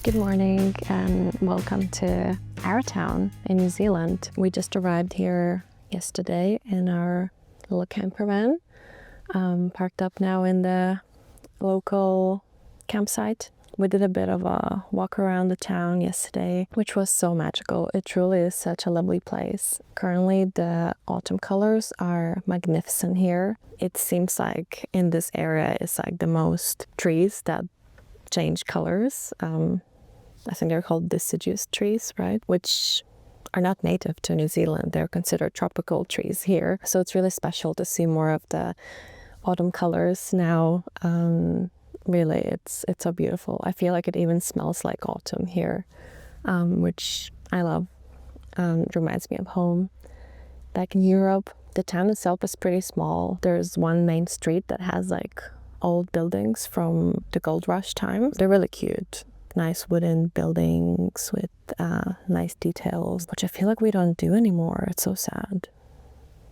Good morning and welcome to Arrowtown in New Zealand. We just arrived here yesterday in our little camper van, parked up now in the local campsite. We did a bit of a walk around the town yesterday, which was so magical. It truly is such a lovely place. Currently, the autumn colors are magnificent here. It seems like in this area is like the most trees that change colors. I think they're called deciduous trees, right? Which are not native to New Zealand. They're considered tropical trees here. So it's really special to see more of the autumn colors now. Really, it's so beautiful. I feel like it even smells like autumn here, which I love. It reminds me of home. Back in Europe, the town itself is pretty small. There's one main street that has like old buildings from the gold rush time. They're really cute. Nice wooden buildings with nice details, which I feel like we don't do anymore. It's so sad.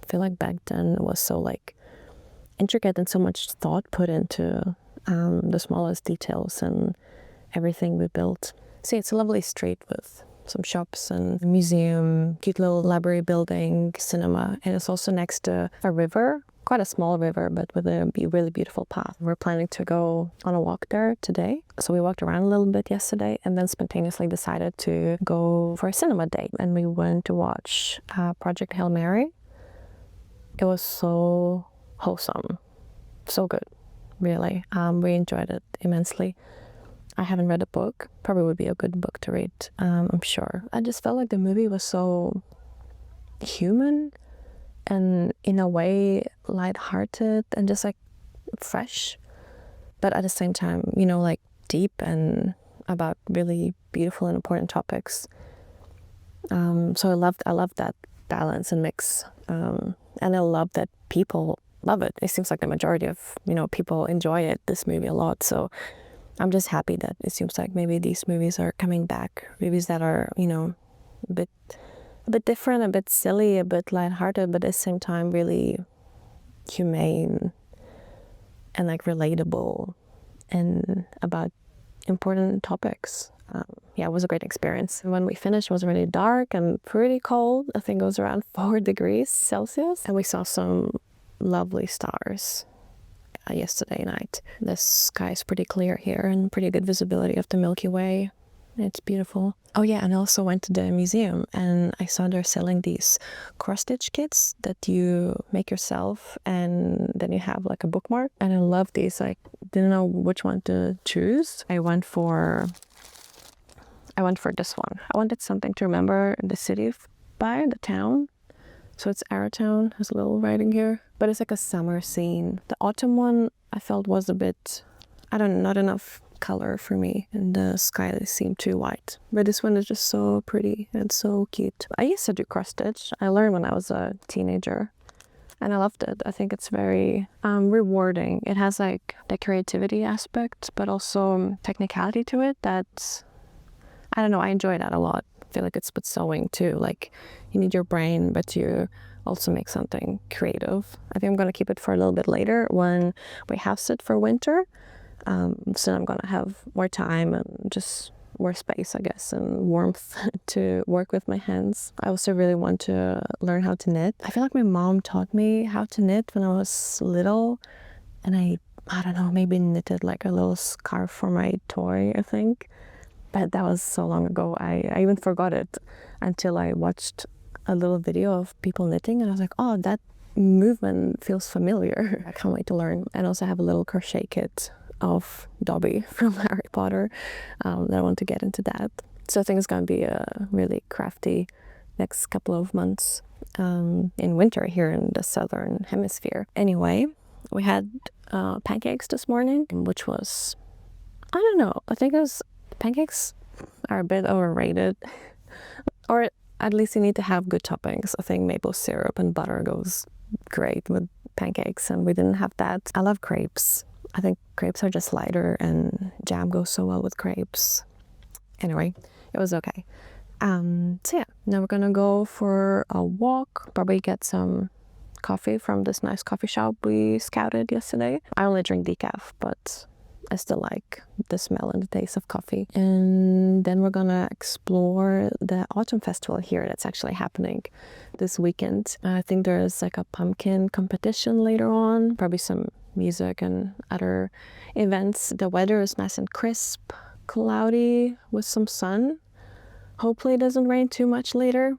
I feel like back then it was so like intricate and so much thought put into the smallest details and everything we built. See, it's a lovely street with some shops and a museum, cute little library building, cinema, and it's also next to a river, quite a small river, but with a really beautiful path. We're planning to go on a walk there today. So we walked around a little bit yesterday and then spontaneously decided to go for a cinema date. And we went to watch Project Hail Mary. It was so wholesome, so good, really. We enjoyed it immensely. I haven't read a book. Probably would be a good book to read, I'm sure. I just felt like the movie was so human and in a way lighthearted and just like fresh, but at the same time, you know, like deep and about really beautiful and important topics. So I loved that balance and mix, and I love that people love it. It seems like the majority of people enjoy this movie a lot. So I'm just happy that it seems like maybe these movies are coming back. Movies that are a bit different, a bit silly, a bit lighthearted, but at the same time really humane and like relatable and about important topics. Yeah, it was a great experience. When we finished, it was really dark and pretty cold. I think it was around 4 degrees Celsius, and we saw some lovely stars yesterday night. The sky is pretty clear here and pretty good visibility of the Milky Way. It's beautiful. Oh yeah, and I also went to the museum and I saw they're selling these cross-stitch kits that you make yourself and then you have like a bookmark. And I love these. I didn't know which one to choose. I went for this one. I wanted something to remember the city by, the town. So it's Arrowtown, has a little writing here, but it's like a summer scene. The autumn one I felt was a bit, not enough color for me, and the sky seemed too white. But this one is just so pretty and so cute. I used to do cross stitch. I learned when I was a teenager and I loved it. I think it's very rewarding. It has like the creativity aspect, but also technicality to it that, I don't know, I enjoy that a lot. I feel like it's with sewing too. Like you need your brain, but you also make something creative. I think I'm gonna keep it for a little bit later when we house it for winter. So I'm gonna have more time and just more space, I guess, and warmth to work with my hands. I also really want to learn how to knit. I feel like my mom taught me how to knit when I was little, and I don't know, maybe knitted like a little scarf for my toy, I think. But that was so long ago. I even forgot it until I watched a little video of people knitting and I was like, oh, that movement feels familiar. I can't wait to learn. And also have a little crochet kit of Dobby from Harry Potter that I want to get into that. So I think it's going to be a really crafty next couple of months in winter here in the southern hemisphere. Anyway, we had pancakes this morning, which was, I don't know, I think pancakes are a bit overrated, or at least you need to have good toppings. I think maple syrup and butter goes great with pancakes, and we didn't have that. I love crepes. I think crepes are just lighter and jam goes so well with crepes. Anyway, it was okay. So yeah, now we're gonna go for a walk, probably get some coffee from this nice coffee shop we scouted yesterday. I only drink decaf, but I still like the smell and the taste of coffee. And then we're gonna explore the Autumn Festival here that's actually happening this weekend. I think there's like a pumpkin competition later on, probably some music and other events. The weather is nice and crisp, cloudy with some sun. Hopefully it doesn't rain too much later,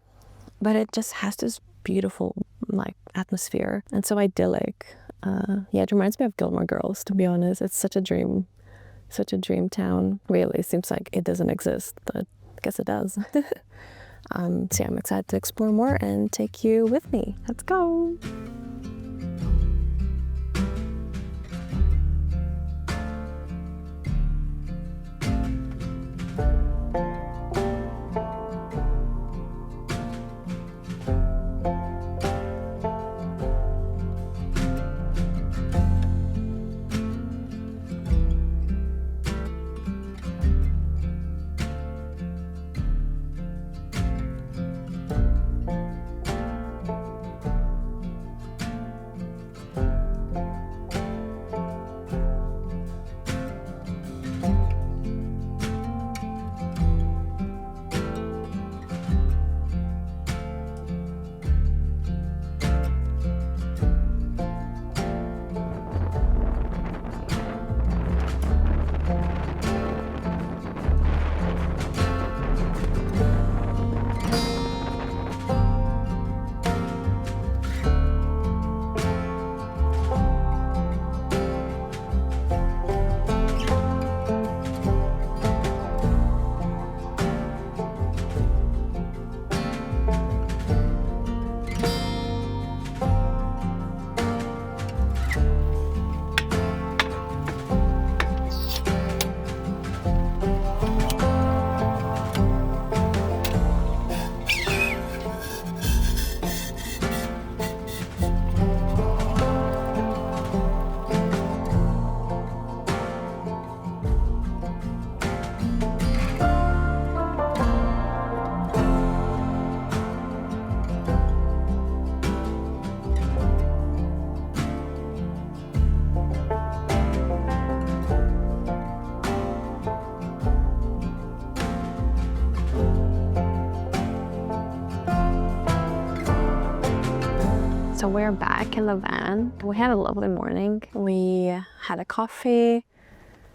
but it just has this beautiful like atmosphere and so idyllic. It reminds me of Gilmore Girls, to be honest. It's such a dream town. Really, it seems like it doesn't exist, but I guess it does. So I'm excited to explore more and take you with me. Let's go. So we're back in the van. We had a lovely morning. We had a coffee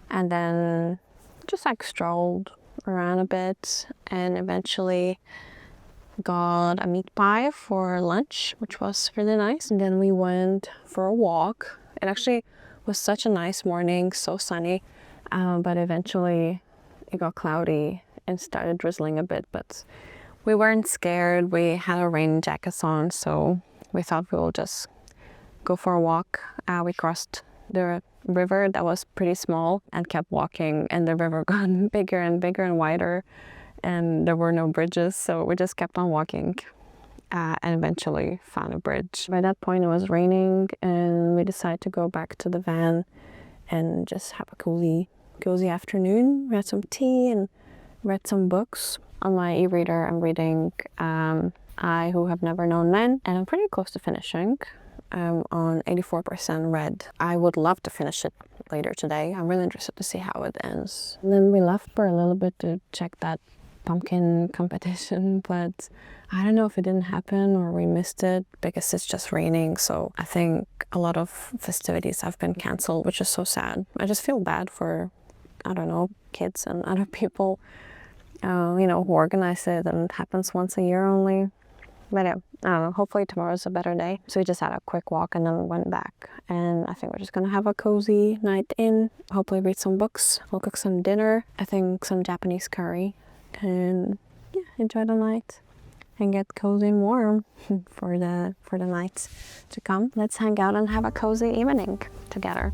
and then just like strolled around a bit and eventually got a meat pie for lunch, which was really nice. And then we went for a walk. It actually was such a nice morning, so sunny, but eventually it got cloudy and started drizzling a bit, but we weren't scared. We had our rain jackets on, so we thought we will just go for a walk. We crossed the river that was pretty small and kept walking, and the river got bigger and bigger and wider, and there were no bridges, so we just kept on walking and eventually found a bridge. By that point it was raining and we decided to go back to the van and just have a cozy afternoon. We had some tea and read some books. On my e-reader I'm reading I Who Have Never Known Men, and I'm pretty close to finishing. I'm on 84% read. I would love to finish it later today. I'm really interested to see how it ends. And then we left for a little bit to check that pumpkin competition, but I don't know if it didn't happen or we missed it because it's just raining. So I think a lot of festivities have been canceled, which is so sad. I just feel bad for, I don't know, kids and other people, who organize it, and it happens once a year only. But yeah, I don't know, hopefully tomorrow's a better day. So we just had a quick walk and then went back. And I think we're just gonna have a cozy night in. Hopefully read some books. We'll cook some dinner. I think some Japanese curry. And yeah, enjoy the night and get cozy and warm for the nights to come. Let's hang out and have a cozy evening together.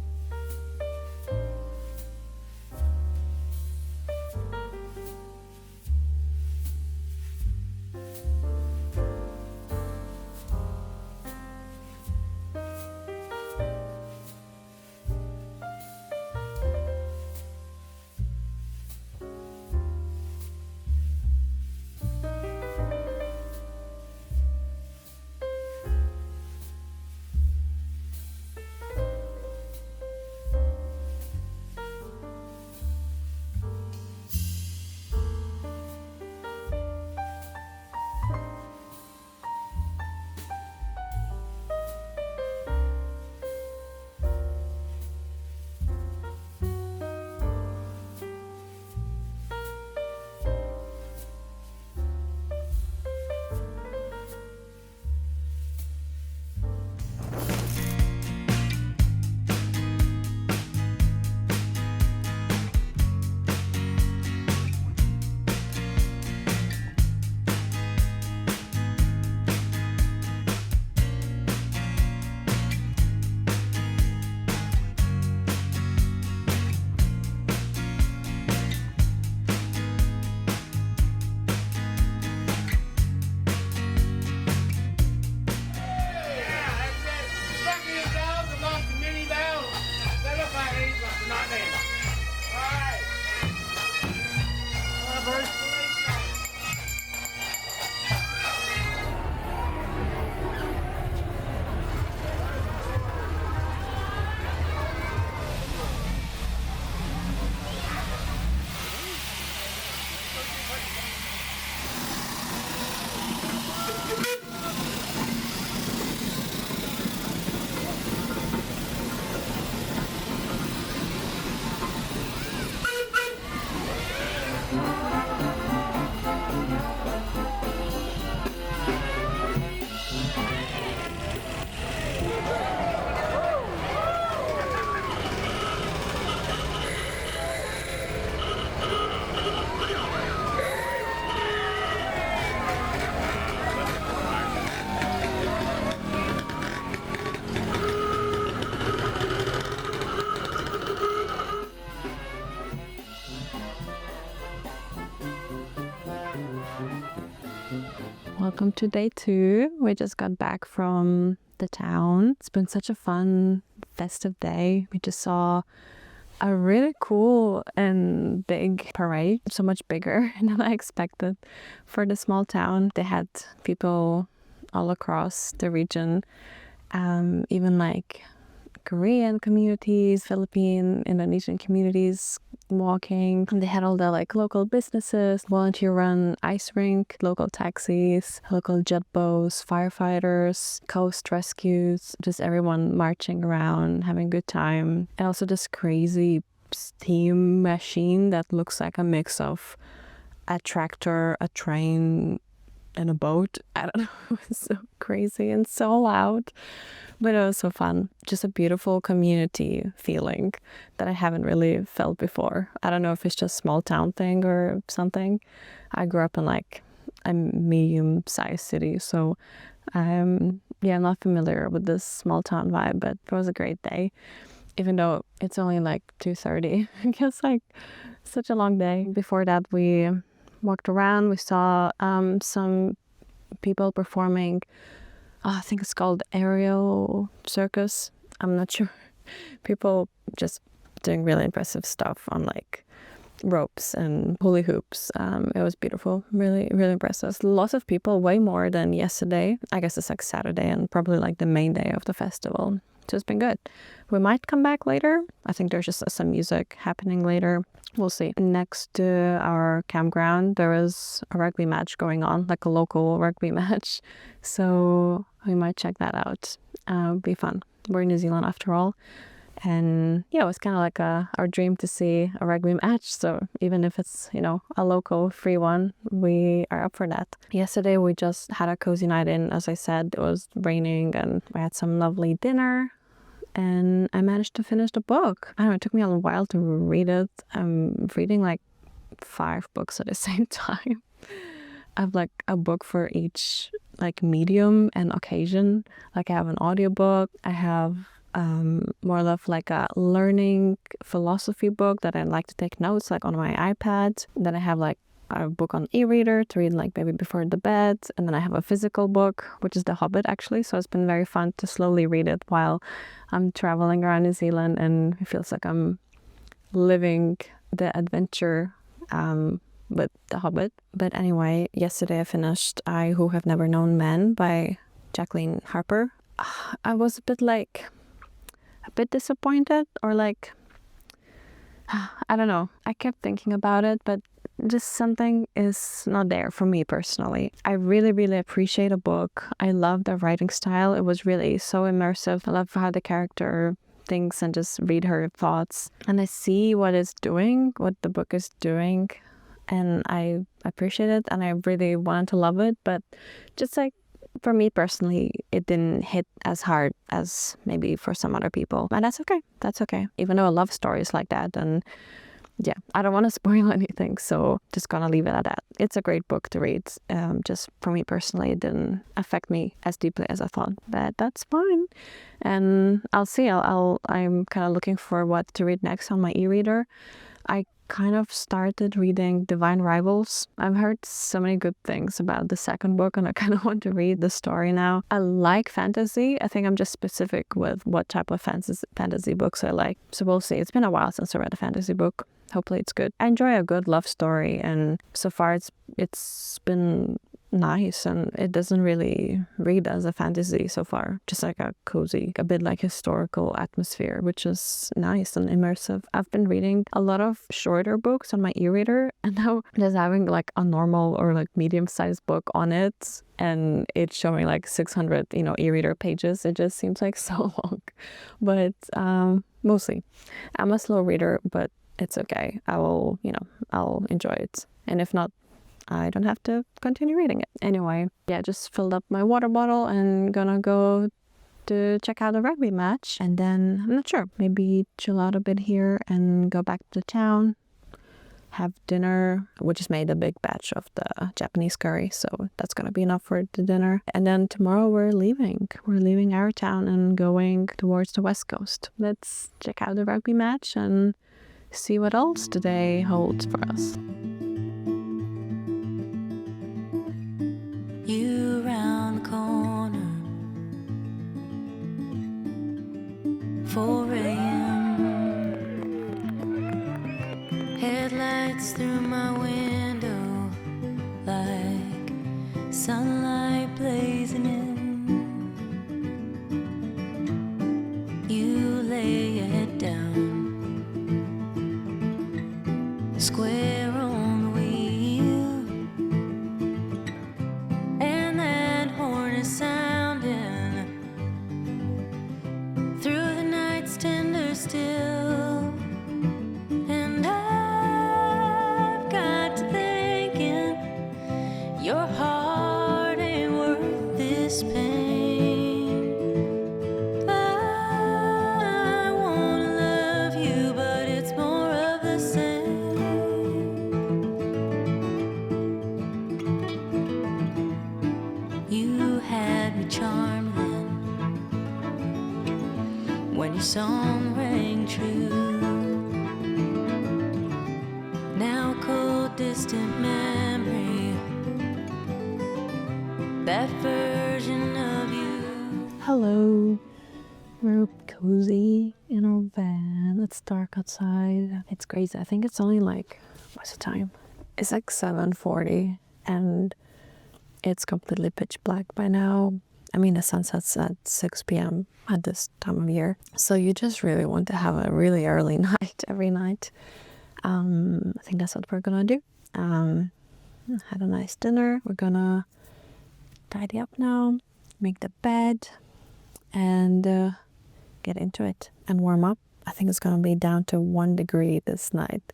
Welcome to day 2. We just got back from the town. It's been such a fun, festive day. We just saw a really cool and big parade, so much bigger than I expected for the small town. They had people all across the region, even like Korean communities, Philippine, Indonesian communities walking. They had all the like local businesses, volunteer-run ice rink, local taxis, local jet boats, firefighters, coast rescues, just everyone marching around, having a good time. And also this crazy steam machine that looks like a mix of a tractor, a train, and a boat. I don't know. It was so crazy and so loud. But it was so fun. Just a beautiful community feeling that I haven't really felt before. I don't know if it's just small town thing or something. I grew up in like a medium-sized city, so I'm not familiar with this small town vibe, but it was a great day. Even though it's only like 2:30. I guess like such a long day. Before that we walked around. We saw some people performing. I think it's called Aerial Circus. I'm not sure. People just doing really impressive stuff on like ropes and hula hoops. It was beautiful, really, really impressive. Lots of people, way more than yesterday. I guess it's like Saturday and probably like the main day of the festival. So it's been good. We might come back later. I think there's just some music happening later. We'll see. Next to our campground, there is a rugby match going on, like a local rugby match. So we might check that out. It'll be fun. We're in New Zealand after all. And yeah, it was kind of like our dream to see a rugby match. So even if it's, a local free one, we are up for that. Yesterday, we just had a cozy night in. As I said, it was raining and we had some lovely dinner. And I managed to finish the book. I don't know, it took me a while to read it. I'm reading like 5 books at the same time. I have like a book for each like medium and occasion. Like I have an audiobook. I have more of like a learning philosophy book that I like to take notes like on my iPad. Then I have like a book on e-reader to read like maybe before the bed. And then I have a physical book, which is The Hobbit actually. So it's been very fun to slowly read it while I'm traveling around New Zealand, and it feels like I'm living the adventure with The Hobbit. But anyway, yesterday I finished I Who Have Never Known Men by Jacqueline Harper. I was a bit disappointed, or like, I don't know. I kept thinking about it, but just something is not there for me personally. I really, really appreciate a book. I love the writing style. It was really so immersive. I love how the character thinks and just read her thoughts. And I see what the book is doing. And I appreciate it. And I really wanted to love it. But just like, for me personally, it didn't hit as hard as maybe for some other people. And that's okay. That's okay. Even though I love stories like that. And yeah, I don't want to spoil anything, so just gonna leave it at that. It's a great book to read. Just for me personally, it didn't affect me as deeply as I thought, but that's fine. And I'll see. I'm kind of looking for what to read next on my e-reader. I kind of started reading Divine Rivals. I've heard so many good things about the second book, and I kind of want to read the story now. I like fantasy. I think I'm just specific with what type of fantasy books I like. So we'll see. It's been a while since I read a fantasy book. Hopefully it's good. I enjoy a good love story, and so far it's been nice, and it doesn't really read as a fantasy so far, just like a cozy, a bit like historical atmosphere, which is nice and immersive. I've been reading a lot of shorter books on my e-reader, and now just having like a normal or like medium-sized book on it, and it's showing like 600 e-reader pages, it just seems like so long. But mostly I'm a slow reader, but it's okay. I'll enjoy it. And if not, I don't have to continue reading it. Anyway, yeah, just filled up my water bottle and gonna go to check out a rugby match. And then, I'm not sure, maybe chill out a bit here and go back to town, have dinner. We just made a big batch of the Japanese curry, so that's gonna be enough for the dinner. And then tomorrow we're leaving Arrowtown and going towards the west coast. Let's check out the rugby match and see what else today holds for us. You round the corner, 4 a.m. Headlights through my window like sunlight blazing in. You lay your head down, square on the wheel, and that horn is sounding through the night's tender still. And I've got to thinking your heart ain't worth this pain. I wanna love you, but it's more of the same. You had me charmed then, when your song rang true. Now cold distant memory, that version of you. Hello. We're cozy in our van. It's dark outside. It's crazy. I think it's only like, what's the time? It's like 7:40 and it's completely pitch black by now. I mean, the sun sets at 6 p.m. at this time of year. So you just really want to have a really early night every night. I think that's what we're gonna do. Had a nice dinner. We're gonna tidy up now, make the bed, and get into it and warm up. I think it's gonna be down to 1 degree this night.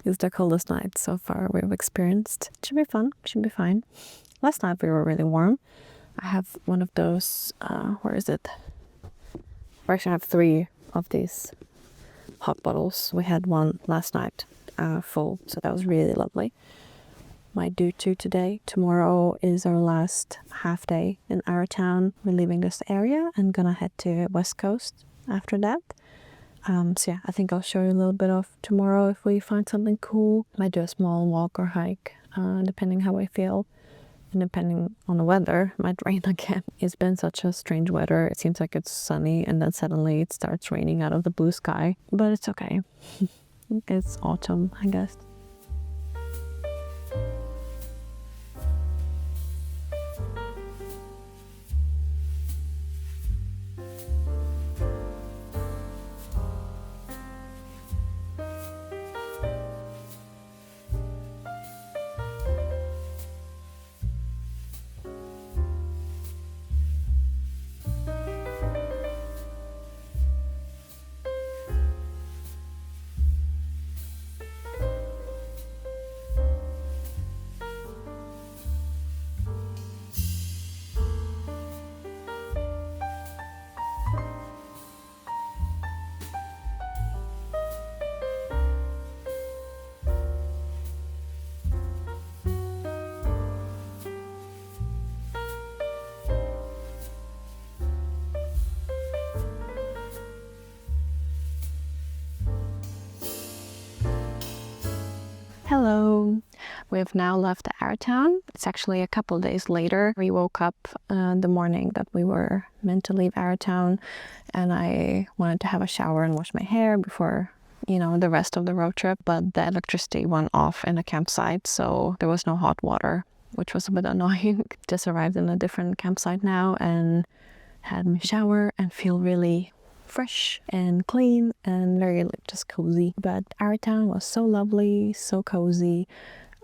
It's the coldest night so far we've experienced. It should be fun. Should be fine. Last night we were really warm. I have one of those. Where is it? I actually have 3 of these hot bottles. We had one last night full, so that was really lovely. Might do 2 today. Tomorrow is our last half day in Arrowtown. We're leaving this area and gonna head to West Coast after that. So yeah, I think I'll show you a little bit of tomorrow if we find something cool. Might do a small walk or hike, depending how I feel. And depending on the weather, it might rain again. It's been such a strange weather. It seems like it's sunny and then suddenly it starts raining out of the blue sky. But it's okay. It's autumn, I guess. Hello. We've now left Arrowtown. It's actually a couple days later. We woke up the morning that we were meant to leave Arrowtown, and I wanted to have a shower and wash my hair before, the rest of the road trip. But the electricity went off in the campsite, so there was no hot water, which was a bit annoying. Just arrived in a different campsite now and had my shower and feel really fresh and clean and very just cozy. But Arrowtown was so lovely, so cozy.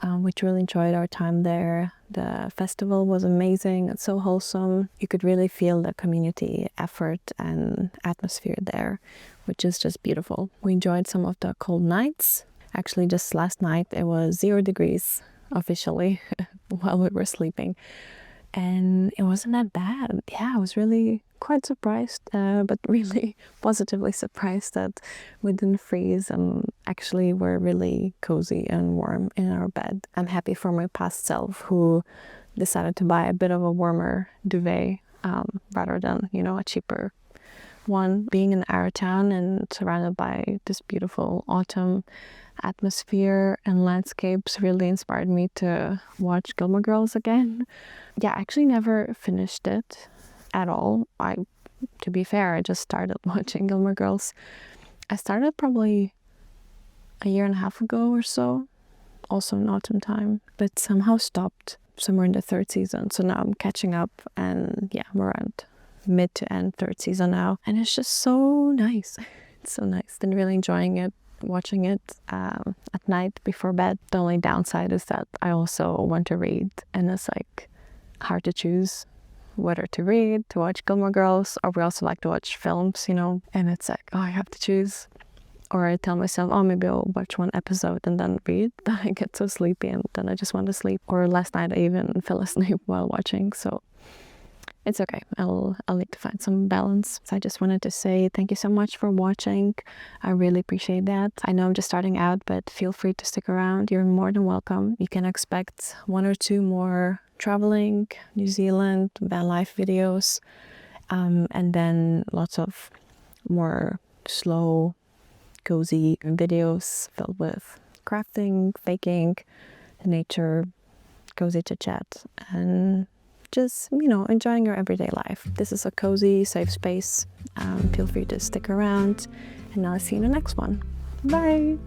We really enjoyed our time there. The festival was amazing. It's so wholesome. You could really feel the community effort and atmosphere there, which is just beautiful. We enjoyed some of the cold nights. Actually, just last night it was 0 degrees officially while we were sleeping, and it wasn't that bad. Yeah, I was really quite surprised, but really positively surprised that we didn't freeze and actually were really cozy and warm in our bed. I'm happy for my past self who decided to buy a bit of a warmer duvet rather than, you know, a cheaper one. Being in Arrowtown and surrounded by this beautiful autumn atmosphere and landscapes really inspired me to watch Gilmore Girls again. Yeah, I actually never finished it at all. To be fair, I just started watching Gilmore Girls. I started probably a year and a half ago or so, also in autumn time, but somehow stopped somewhere in the 3rd season. So now I'm catching up, and yeah, we're around mid to end 3rd season now, and it's just so nice. It's so nice. Been really enjoying it, watching it at night before bed. The only downside is that I also want to read, and it's like hard to choose whether to read, to watch Gilmore Girls, or we also like to watch films, you know, and it's like, oh, I have to choose. Or I tell myself, oh, maybe I'll watch 1 episode and then read. Then I get so sleepy and then I just want to sleep. Or last night I even fell asleep while watching, so it's okay. I'll need to find some balance. So I just wanted to say thank you so much for watching. I really appreciate that. I know I'm just starting out, but feel free to stick around. You're more than welcome. You can expect 1 or 2 more traveling, New Zealand, van life videos, and then lots of more slow, cozy videos filled with crafting, baking, nature, cozy chit chat, and just, you know, enjoying your everyday life. This is a cozy, safe space. Feel free to stick around, and I'll see you in the next one. Bye!